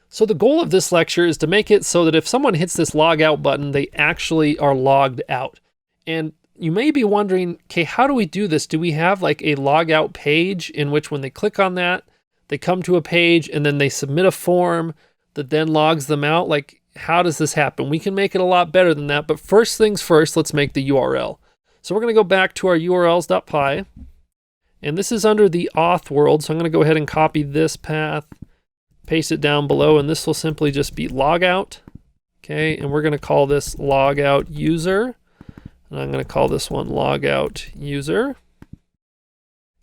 So the goal of this lecture is to make it so that if someone hits this log out button, they actually are logged out. And you may be wondering, okay, how do we do this? Do we have like a log out page in which when they click on that, they come to a page and then they submit a form that then logs them out? Like, how does this happen? We can make it a lot better than that, but first things first, let's make the URL. So we're going to go back to our urls.py, and this is under the auth world. So I'm going to go ahead and copy this path, paste it down below, and this will simply just be logout. Okay, and we're going to call this logout user, and I'm going to call this one logout user.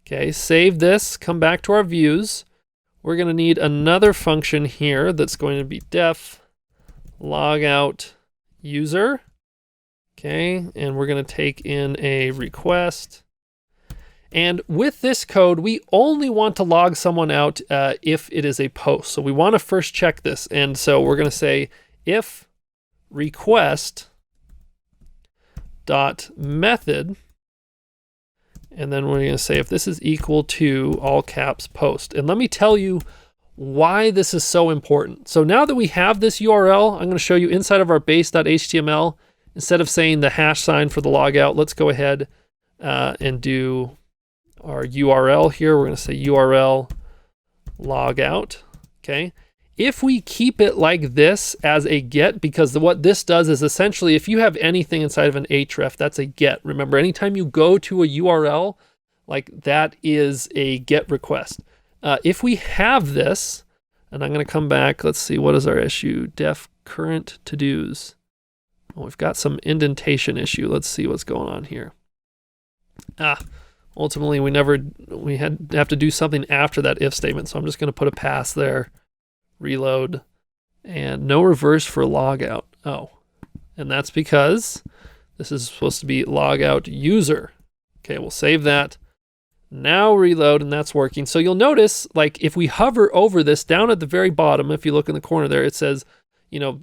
Okay, save this, come back to our views. We're going to need another function here that's going to be def logout user. Okay, and we're going to take in a request. And with this code, we only want to log someone out if it is a post. So we want to first check this. And so we're going to say if request dot method, and then we're going to say if this is equal to all caps post. And let me tell you why this is so important. So now that we have this URL, I'm going to show you inside of our base.html. Instead of saying the hash sign for the logout, let's go ahead and do our URL here. We're going to say URL logout. Okay. If we keep it like this as a get, because what this does is essentially if you have anything inside of an href, that's a get. Remember, anytime you go to a URL, like that is a get request. If we have this, and I'm going to come back, let's see, what is our issue? Def current to-dos. Oh, we've got some indentation issue. Let's see what's going on here. Ultimately we have to do something after that if statement. So I'm just going to put a pass there, reload, and no reverse for logout. Oh, and that's because this is supposed to be logout user. Okay, we'll save that. Now reload, and that's working. So you'll notice, like if we hover over this down at the very bottom, if you look in the corner there, it says, localhost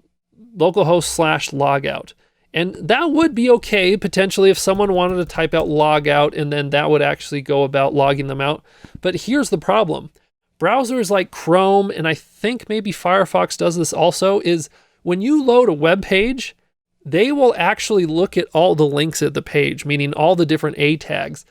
/ logout. And that would be okay potentially if someone wanted to type out logout, and then that would actually go about logging them out. But here's the problem. Browsers like Chrome, and I think maybe Firefox does this also, is when you load a web page, they will actually look at all the links at the page, meaning all the different A tags.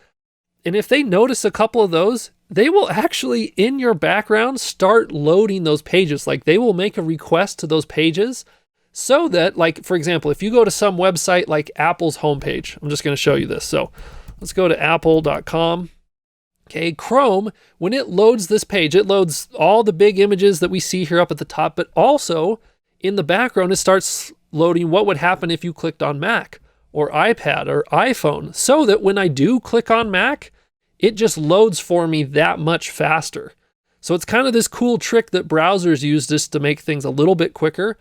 And if they notice a couple of those, they will actually, in your background, start loading those pages. Like they will make a request to those pages so that, like, for example, if you go to some website like Apple's homepage, I'm just going to show you this. So let's go to apple.com. Okay, Chrome, when it loads this page, it loads all the big images that we see here up at the top, but also in the background, it starts loading what would happen if you clicked on Mac or iPad or iPhone, so that when I do click on Mac, it just loads for me that much faster. So it's kind of this cool trick that browsers use just to make things a little bit quicker.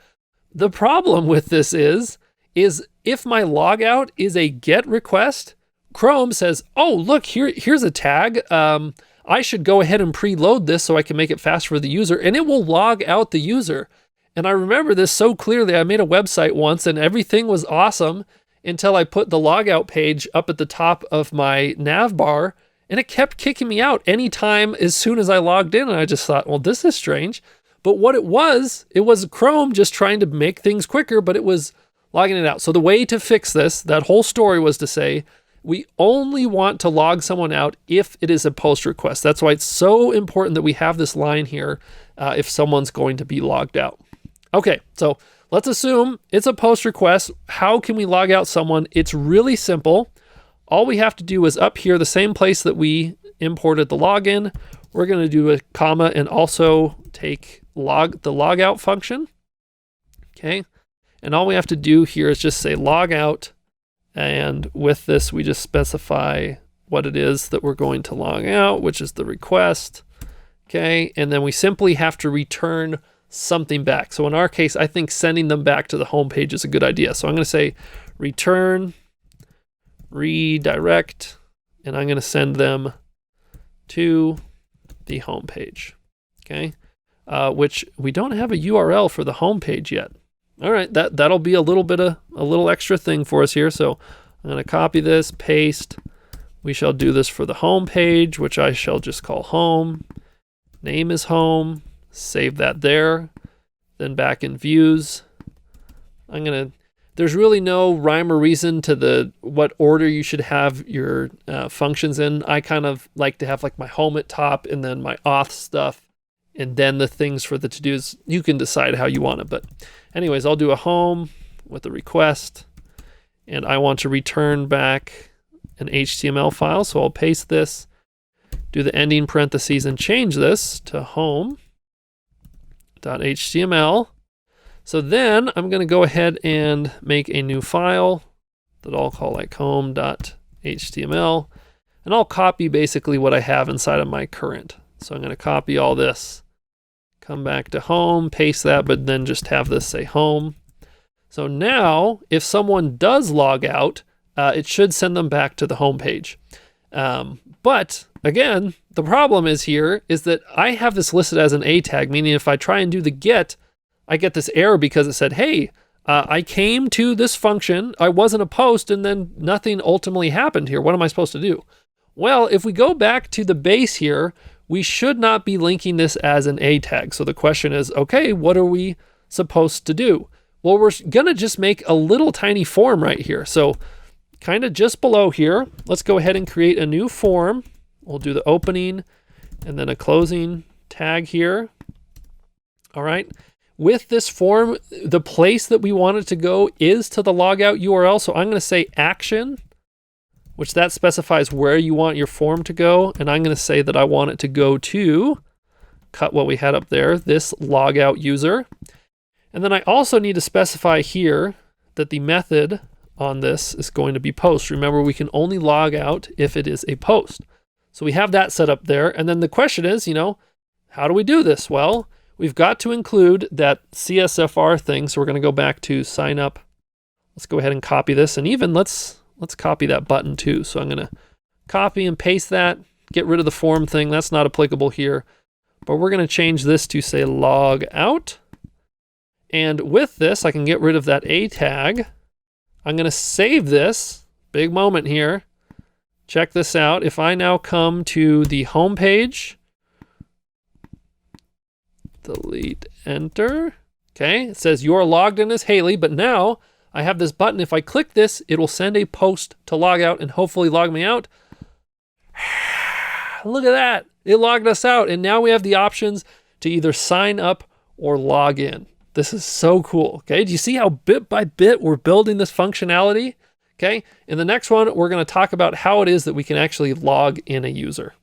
The problem with this is if my logout is a GET request, Chrome says, oh, look, here's a tag. I should go ahead and preload this so I can make it fast for the user, and it will log out the user. And I remember this so clearly. I made a website once and everything was awesome until I put the logout page up at the top of my nav bar, and it kept kicking me out anytime as soon as I logged in. And I just thought, well, this is strange. But what it was Chrome just trying to make things quicker, but it was logging it out. So the way to fix this, that whole story was to say, we only want to log someone out if it is a post request. That's why it's so important that we have this line here if someone's going to be logged out. Okay, so let's assume it's a post request. How can we log out someone? It's really simple. All we have to do is up here, the same place that we imported the login, we're going to do a comma and also take the logout function. Okay, and all we have to do here is just say logout. And with this, we just specify what it is that we're going to log out, which is the request. Okay, and then we simply have to return something back. So in our case, I think sending them back to the home page is a good idea. So I'm going to say return, redirect, and I'm going to send them to the home page. Okay, which we don't have a URL for the home page yet. All right, that'll be a little extra thing for us here. So I'm going to copy this, paste. We shall do this for the home page, which I shall just call home. Name is home. Save that there. Then back in views, there's really no rhyme or reason to what order you should have your functions in. I kind of like to have like my home at top and then my auth stuff and then the things for the to-dos. You can decide how you want it. But anyways, I'll do a home with a request, and I want to return back an HTML file. So I'll paste this, do the ending parentheses, and change this to home.html. So then I'm going to go ahead and make a new file that I'll call like home.html, and I'll copy basically what I have inside of my current. So I'm going to copy all this, come back to home, paste that, but then just have this say home. So now if someone does log out, it should send them back to the home page. But again, the problem is that I have this listed as an A tag, meaning if I try and do the get, I get this error because it said, hey, I came to this function, I wasn't a post, and then nothing ultimately happened here. What am I supposed to do? Well, if we go back to the base here, we should not be linking this as an A tag. So the question is, okay, what are we supposed to do? Well, we're gonna just make a little tiny form right here. So kind of just below here, let's go ahead and create a new form. We'll do the opening and then a closing tag here. All right. With this form, the place that we want it to go is to the logout URL. So I'm going to say action, which that specifies where you want your form to go. And I'm going to say that I want it to go to, cut what we had up there, this logout user. And then I also need to specify here that the method on this is going to be post. Remember, we can only log out if it is a post. So we have that set up there. And then the question is, how do we do this? Well, we've got to include that CSFR thing. So we're going to go back to sign up. Let's go ahead and copy this. And even let's copy that button too. So I'm going to copy and paste that, get rid of the form thing. That's not applicable here. But we're going to change this to say log out. And with this, I can get rid of that A tag. I'm going to save this. Big moment here. Check this out. If I now come to the home page, delete, enter. Okay, it says you're logged in as Haley, but now I have this button. If I click this, it will send a post to log out and hopefully log me out. Look at that. It logged us out. And now we have the options to either sign up or log in. This is so cool. Okay, do you see how bit by bit we're building this functionality? Okay, in the next one, we're going to talk about how it is that we can actually log in a user.